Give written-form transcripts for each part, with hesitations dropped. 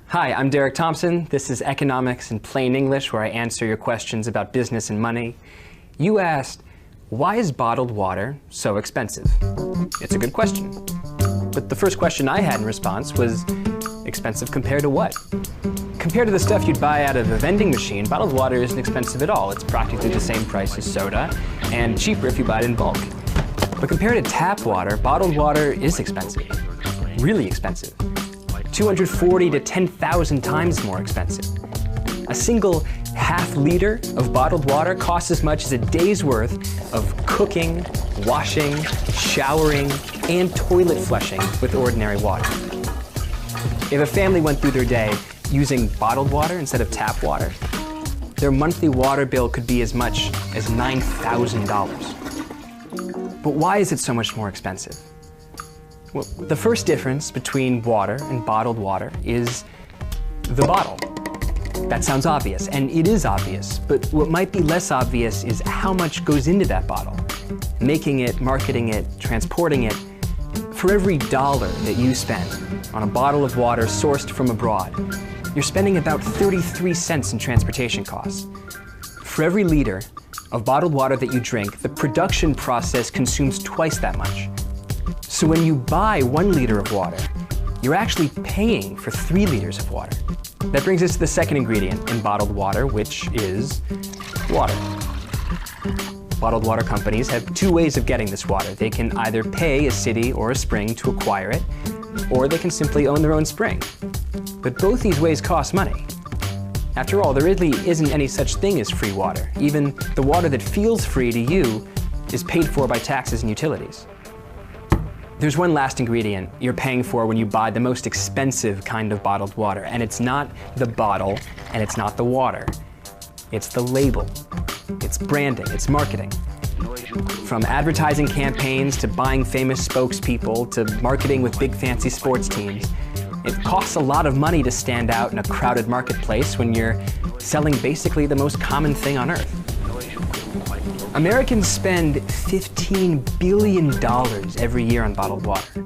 Hi, I'm Derek Thompson. This is Economics in Plain English, where I answer your questions about business and money. You asked, why is bottled water so expensive? It's a good question. But the first question I had in response was, expensive compared to what? Compared to the stuff you'd buy out of a vending machine, bottled water isn't expensive at all. It's practically the same price as soda, and cheaper if you buy it in bulk. But compared to tap water, bottled water is expensive. Really expensive. 240 to 10,000 times more expensive. A single half liter of bottled water costs as much as a day's worth of cooking, washing, showering, and toilet flushing with ordinary water. If a family went through their day using bottled water instead of tap water, their monthly water bill could be as much as $9,000. But why is it so much more expensive? Well, the first difference between water and bottled water is the bottle. That sounds obvious, and it is obvious, but what might be less obvious is how much goes into that bottle. Making it, marketing it, transporting it. For every dollar that you spend on a bottle of water sourced from abroad, you're spending about 33 cents in transportation costs. For every liter of bottled water that you drink, the production process consumes twice that much. So when you buy 1 liter of water, you're actually paying for 3 liters of water. That brings us to the second ingredient in bottled water, which is water. Bottled water companies have 2 ways of getting this water. They can either pay a city or a spring to acquire it, or they can simply own their own spring. But both these ways cost money. After all, there really isn't any such thing as free water. Even the water that feels free to you is paid for by taxes and utilities. There's one last ingredient you're paying for when you buy the most expensive kind of bottled water, and it's not the bottle, and it's not the water. It's the label. It's branding, it's marketing. From advertising campaigns to buying famous spokespeople to marketing with big fancy sports teams, it costs a lot of money to stand out in a crowded marketplace when you're selling basically the most common thing on earth. Americans spend $15 billion every year on bottled water.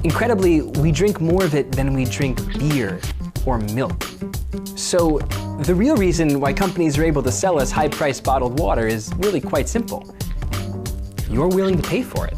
Incredibly, we drink more of it than we drink beer or milk. So the real reason why companies are able to sell us high-priced bottled water is really quite simple. You're willing to pay for it.